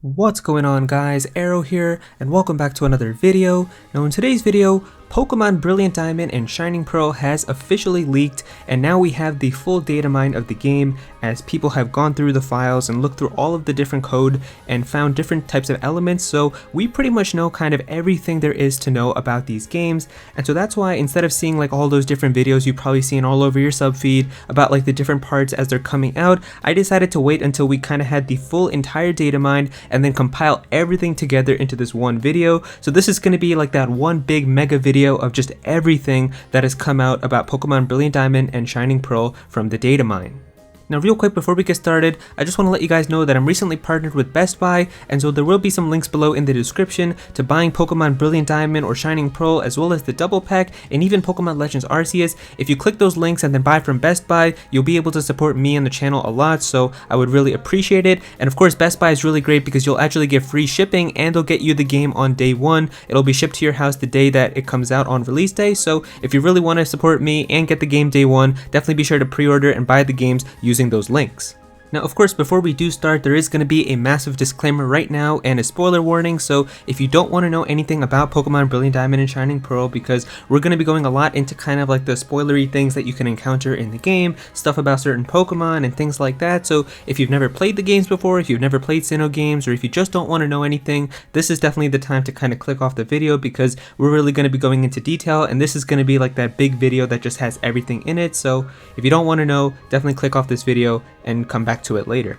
What's going on, guys? Aero here, and welcome back to another video. Now in today's video, Pokemon Brilliant Diamond and Shining Pearl has officially leaked, and now we have the full data mine of the game as people have gone through the files and looked through all of the different code and found different types of elements, so we pretty much know kind of everything there is to know about these games. And so that's why instead of seeing like all those different videos you've probably seen all over your subfeed about like the different parts as they're coming out, I decided to wait until we kind of had the full entire data mine and then compile everything together into this one video. So this is going to be like that one big mega video of just everything that has come out about Pokemon Brilliant Diamond and Shining Pearl from the data mine. Now real quick before we get started, I just want to let you guys know that I'm recently partnered with Best Buy, and so there will be some links below in the description to buying Pokemon Brilliant Diamond or Shining Pearl, as well as the double pack and even Pokemon Legends Arceus. If you click those links and then buy from Best Buy, you'll be able to support me and the channel a lot, so I would really appreciate it. And of course Best Buy is really great because you'll actually get free shipping and they'll get you the game on day one. It'll be shipped to your house the day that it comes out on release day, so if you really want to support me and get the game day one, definitely be sure to pre-order and buy the games using those links. Now of course before we do start, there is going to be a massive disclaimer right now and a spoiler warning, so if you don't want to know anything about Pokemon Brilliant Diamond and Shining Pearl, because we're going to be going a lot into kind of like the spoilery things that you can encounter in the game, stuff about certain Pokemon and things like that. So if you've never played the games before, if you've never played Sinnoh games, or if you just don't want to know anything, this is definitely the time to kind of click off the video, because we're really going to be going into detail and this is going to be like that big video that just has everything in it. So if you don't want to know, definitely click off this video and come back to it later.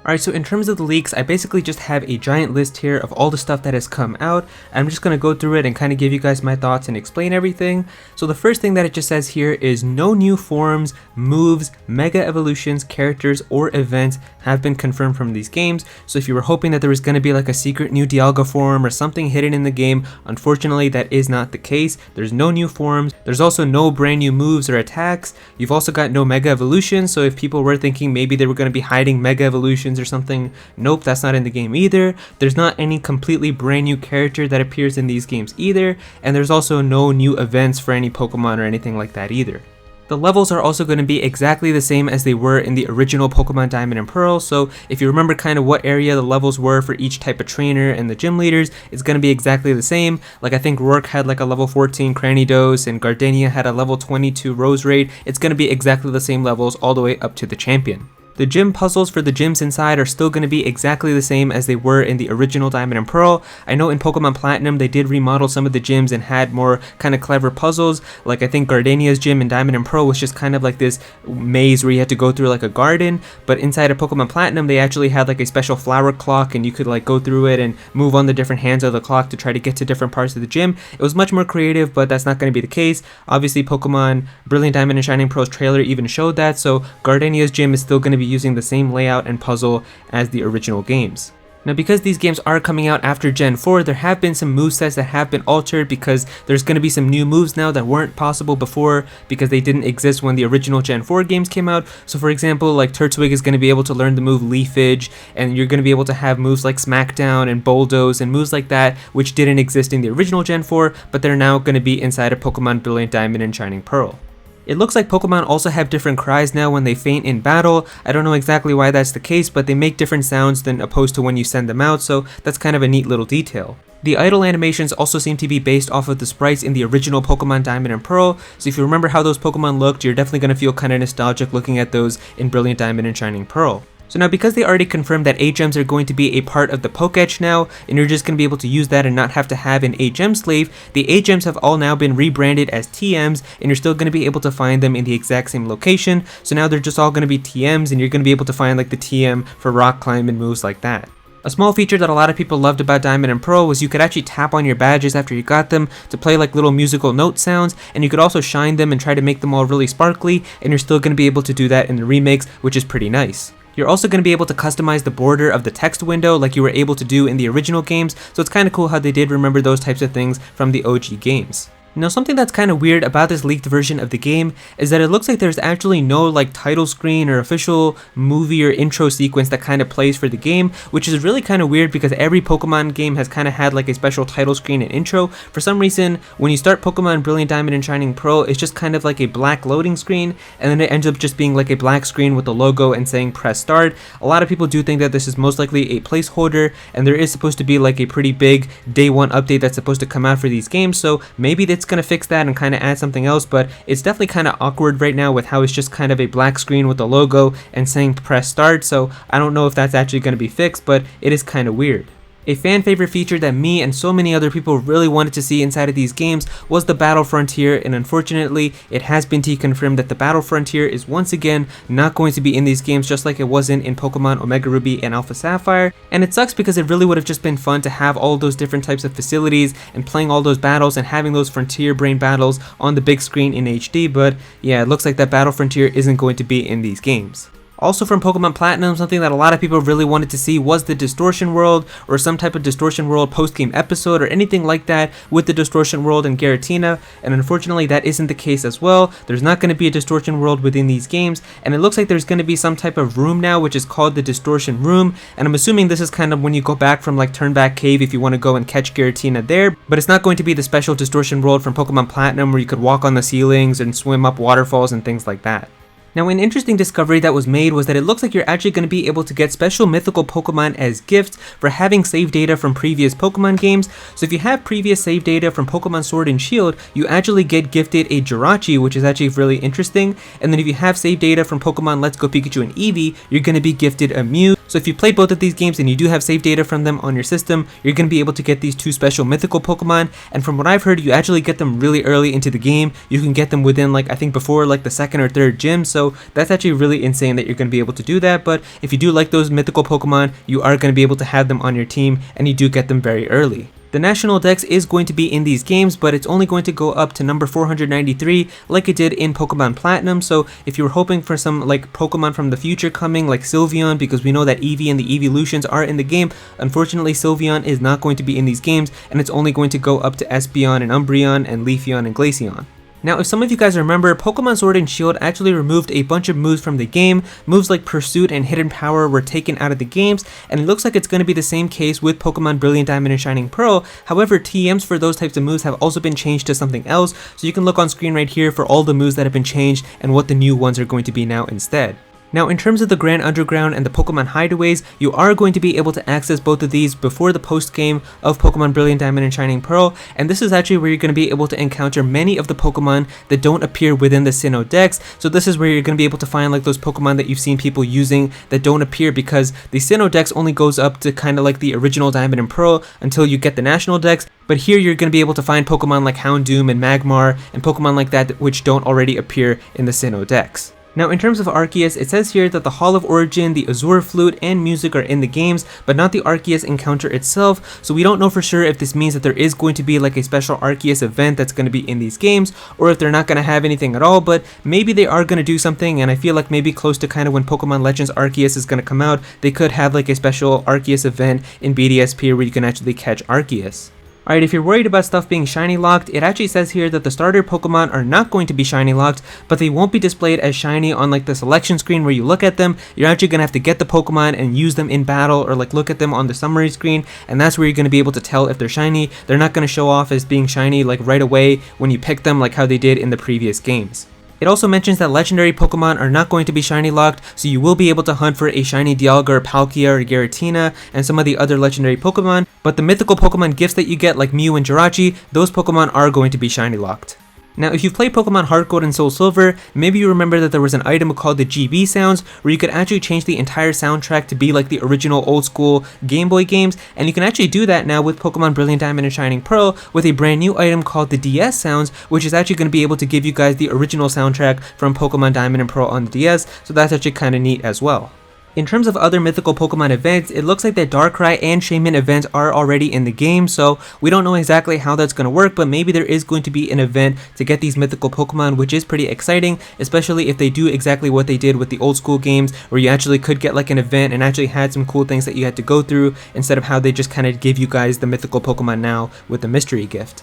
Alright, so in terms of the leaks, I basically just have a giant list here of all the stuff that has come out. I'm just going to go through it and kind of give you guys my thoughts and explain everything. So the first thing that it just says here is no new forms, moves, mega evolutions, characters, or events have been confirmed from these games. So if you were hoping that there was going to be like a secret new Dialga form or something hidden in the game, unfortunately that is not the case. There's no new forms, there's also no brand new moves or attacks. You've also got no mega evolutions, so if people were thinking maybe they were going to be hiding mega evolutions or something, nope, that's not in the game either. There's not any completely brand new character that appears in these games either, and there's also no new events for any Pokemon or anything like that either. The levels are also going to be exactly the same as they were in the original Pokemon Diamond and Pearl, so if you remember kind of what area the levels were for each type of trainer and the gym leaders, it's going to be exactly the same. Like I think Rourke had like a level 14 Cranidos and Gardenia had a level 22 Roserade. It's going to be exactly the same levels all the way up to the champion. The gym puzzles for the gyms inside are still going to be exactly the same as they were in the original Diamond and Pearl. I know in Pokemon Platinum they did remodel some of the gyms and had more kind of clever puzzles, like I think Gardenia's gym in Diamond and Pearl was just kind of like this maze where you had to go through like a garden, but inside of Pokemon Platinum they actually had like a special flower clock and you could like go through it and move on the different hands of the clock to try to get to different parts of the gym. It was much more creative, but that's not going to be the case. Obviously Pokemon Brilliant Diamond and Shining Pearl's trailer even showed that, so Gardenia's gym is still going to be using the same layout and puzzle as the original games. Now because these games are coming out after Gen 4, there have been some movesets that have been altered because there's going to be some new moves now that weren't possible before because they didn't exist when the original Gen 4 games came out. So for example, like Turtwig is going to be able to learn the move Leafage, and you're going to be able to have moves like Smackdown and Bulldoze and moves like that which didn't exist in the original Gen 4, but they're now going to be inside of Pokemon Brilliant Diamond and Shining Pearl. It looks like Pokemon also have different cries now when they faint in battle. I don't know exactly why that's the case, but they make different sounds than opposed to when you send them out, so that's kind of a neat little detail. The idle animations also seem to be based off of the sprites in the original Pokemon Diamond and Pearl, so if you remember how those Pokemon looked, you're definitely going to feel kind of nostalgic looking at those in Brilliant Diamond and Shining Pearl. So now because they already confirmed that 8 gems are going to be a part of the Pokédex now, and you're just going to be able to use that and not have to have an 8 gem slave, the 8 gems have all now been rebranded as TMs, and you're still going to be able to find them in the exact same location. So now they're just all going to be TMs, and you're going to be able to find like the TM for rock climb and moves like that. A small feature that a lot of people loved about Diamond and Pearl was you could actually tap on your badges after you got them to play like little musical note sounds, and you could also shine them and try to make them all really sparkly, and you're still going to be able to do that in the remakes, which is pretty nice. You're also going to be able to customize the border of the text window like you were able to do in the original games, so it's kind of cool how they did remember those types of things from the OG games. Now, something that's kind of weird about this leaked version of the game is that it looks like there's actually no like title screen or official movie or intro sequence that kind of plays for the game, which is really kind of weird because every Pokemon game has kind of had like a special title screen and intro. For some reason, when you start Pokemon Brilliant Diamond and Shining Pearl, it's just kind of like a black loading screen, and then it ends up just being like a black screen with the logo and saying press start. A lot of people do think that this is most likely a placeholder, and there is supposed to be like a pretty big day one update that's supposed to come out for these games, so maybe that's gonna fix that and kind of add something else, but it's definitely kind of awkward right now with how it's just kind of a black screen with the logo and saying press start, so I don't know if that's actually going to be fixed, but it is kind of weird. A fan favorite feature that me and so many other people really wanted to see inside of these games was the Battle Frontier, and unfortunately it has been confirmed that the Battle Frontier is once again not going to be in these games, just like it wasn't in Pokemon Omega Ruby and Alpha Sapphire. And it sucks because it really would have just been fun to have all those different types of facilities and playing all those battles and having those Frontier Brain battles on the big screen in HD, but yeah, it looks like that Battle Frontier isn't going to be in these games. Also from Pokemon Platinum, something that a lot of people really wanted to see was the Distortion World, or some type of Distortion World post-game episode or anything like that with the Distortion World and Giratina, and unfortunately that isn't the case as well. There's not going to be a Distortion World within these games, and it looks like there's going to be some type of room now which is called the Distortion Room, and I'm assuming this is kind of when you go back from like Turnback Cave if you want to go and catch Giratina there, but it's not going to be the special Distortion World from Pokemon Platinum where you could walk on the ceilings and swim up waterfalls and things like that. Now, an interesting discovery that was made was that it looks like you're actually going to be able to get special mythical Pokemon as gifts for having save data from previous Pokemon games. So if you have previous save data from Pokemon Sword and Shield, you actually get gifted a Jirachi, which is actually really interesting. And then if you have save data from Pokemon Let's Go Pikachu and Eevee, you're going to be gifted a Mew. So if you played both of these games and you do have save data from them on your system, you're going to be able to get these two special mythical Pokemon. And from what I've heard, you actually get them really early into the game. You can get them within like, I think before like the second or third gym. So that's actually really insane that you're going to be able to do that. But if you do like those mythical Pokemon, you are going to be able to have them on your team, and you do get them very early. The National Dex is going to be in these games, but it's only going to go up to number 493 like it did in Pokemon Platinum. So if you were hoping for some like Pokemon from the future coming like Sylveon, because we know that Eevee and the Eeveelutions are in the game, unfortunately Sylveon is not going to be in these games, and it's only going to go up to Espeon and Umbreon and Leafeon and Glaceon. Now, if some of you guys remember, Pokemon Sword and Shield actually removed a bunch of moves from the game. Moves like Pursuit and Hidden Power were taken out of the games, and it looks like it's going to be the same case with Pokemon Brilliant Diamond and Shining Pearl. However, TMs for those types of moves have also been changed to something else, so you can look on screen right here for all the moves that have been changed and what the new ones are going to be now instead. Now, in terms of the Grand Underground and the Pokemon Hideaways, you are going to be able to access both of these before the post-game of Pokemon Brilliant Diamond and Shining Pearl, and this is actually where you're going to be able to encounter many of the Pokemon that don't appear within the Sinnoh Dex. So this is where you're going to be able to find like those Pokemon that you've seen people using that don't appear, because the Sinnoh Dex only goes up to kind of like the original Diamond and Pearl until you get the National Dex. But here you're going to be able to find Pokemon like Houndoom and Magmar and Pokemon like that which don't already appear in the Sinnoh Dex. Now, in terms of Arceus, it says here that the Hall of Origin, the Azure Flute, and music are in the games, but not the Arceus encounter itself, so we don't know for sure if this means that there is going to be like a special Arceus event that's going to be in these games, or if they're not going to have anything at all, but maybe they are going to do something, and I feel like maybe close to kind of when Pokemon Legends Arceus is going to come out, they could have like a special Arceus event in BDSP where you can actually catch Arceus. Alright, if you're worried about stuff being shiny locked, it actually says here that the starter Pokemon are not going to be shiny locked, but they won't be displayed as shiny on like the selection screen where you look at them. You're actually going to have to get the Pokemon and use them in battle, or like look at them on the summary screen, and that's where you're going to be able to tell if they're shiny. They're not going to show off as being shiny like right away when you pick them like how they did in the previous games. It also mentions that legendary Pokemon are not going to be shiny locked, so you will be able to hunt for a shiny Dialga, Palkia, or Giratina, and some of the other legendary Pokemon, but the mythical Pokemon gifts that you get like Mew and Jirachi, those Pokemon are going to be shiny locked. Now, if you've played Pokemon Heart Gold and Soul Silver, maybe you remember that there was an item called the GB Sounds, where you could actually change the entire soundtrack to be like the original old school Game Boy games, and you can actually do that now with Pokemon Brilliant Diamond and Shining Pearl with a brand new item called the DS Sounds, which is actually going to be able to give you guys the original soundtrack from Pokemon Diamond and Pearl on the DS, so that's actually kind of neat as well. In terms of other mythical Pokemon events, it looks like that Darkrai and Shaymin events are already in the game, so we don't know exactly how that's going to work, but maybe there is going to be an event to get these mythical Pokemon, which is pretty exciting, especially if they do exactly what they did with the old school games, where you actually could get like an event and actually had some cool things that you had to go through, instead of how they just kind of give you guys the mythical Pokemon now with the mystery gift.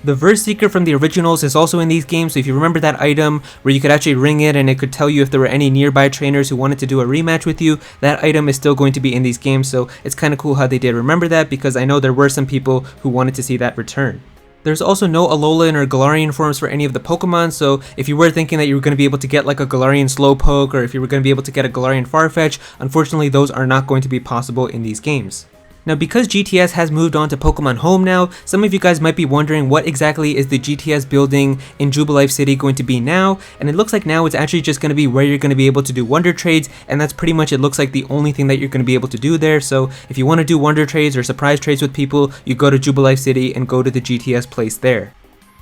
The verse seeker from the originals is also in these games, so if you remember that item where you could actually ring it and it could tell you if there were any nearby trainers who wanted to do a rematch with you, that item is still going to be in these games, so it's kind of cool how they did remember that, because I know there were some people who wanted to see that return. There's also no Alolan or Galarian forms for any of the Pokemon, so if you were thinking that you were going to be able to get like a Galarian Slowpoke, or if you were going to be able to get a Galarian Farfetch, unfortunately those are not going to be possible in these games. Now, because GTS has moved on to Pokemon Home now, some of you guys might be wondering what exactly is the GTS building in Jubilife City going to be now, and it looks like now it's actually just going to be where you're going to be able to do Wonder Trades, and that's pretty much, it looks like, the only thing that you're going to be able to do there. So if you want to do Wonder Trades or Surprise Trades with people, you go to Jubilife City and go to the GTS place there.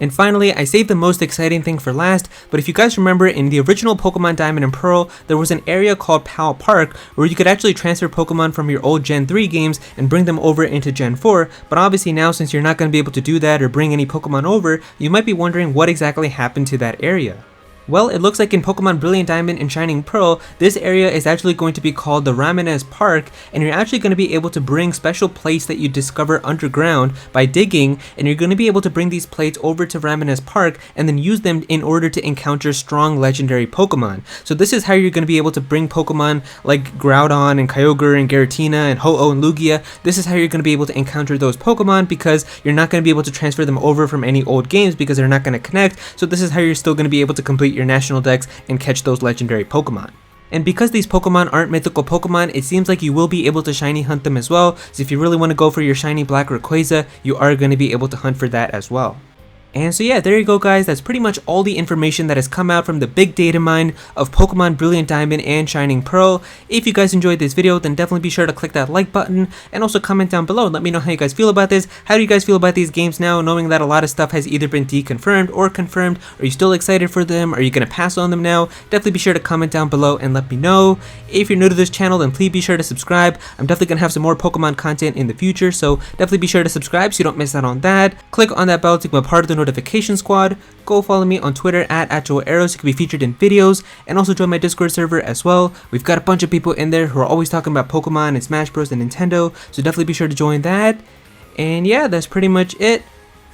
And finally, I saved the most exciting thing for last, but if you guys remember, in the original Pokemon Diamond and Pearl, there was an area called Pal Park where you could actually transfer Pokemon from your old Gen 3 games and bring them over into Gen 4, but obviously now, since you're not going to be able to do that or bring any Pokemon over, you might be wondering what exactly happened to that area. Well, it looks like in Pokemon Brilliant Diamond and Shining Pearl, this area is actually going to be called the Ramanas Park, and you're actually going to be able to bring special plates that you discover underground by digging, and you're going to be able to bring these plates over to Ramanas Park and then use them in order to encounter strong legendary Pokemon. So this is how you're going to be able to bring Pokemon like Groudon and Kyogre and Giratina and Ho-Oh and Lugia. This is how you're going to be able to encounter those Pokemon, because you're not going to be able to transfer them over from any old games because they're not going to connect. So this is how you're still going to be able to complete your national decks and catch those legendary Pokemon. And because these Pokemon aren't mythical Pokemon, it seems like you will be able to shiny hunt them as well. So if you really want to go for your shiny black Rayquaza, you are going to be able to hunt for that as well. And so yeah, there you go guys, that's pretty much all the information that has come out from the big data mine of Pokemon Brilliant Diamond and Shining Pearl. If you guys enjoyed this video, then definitely be sure to click that like button and also comment down below and let me know how you guys feel about this. How do you guys feel about these games now, knowing that a lot of stuff has either been deconfirmed or confirmed? Are you still excited for them? Are you going to pass on them now? Definitely be sure to comment down below and let me know. If you're new to this channel, then please be sure to subscribe. I'm definitely going to have some more Pokemon content in the future, so definitely be sure to subscribe so you don't miss out on that. Click on that bell to become a part of the notification squad. Go follow me on Twitter at Aero so you can be featured in videos, and also join my Discord server as well. We've got a bunch of people in there who are always talking about Pokemon and Smash Bros and Nintendo, so definitely be sure to join that. And yeah, that's pretty much it.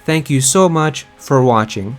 Thank you so much for watching.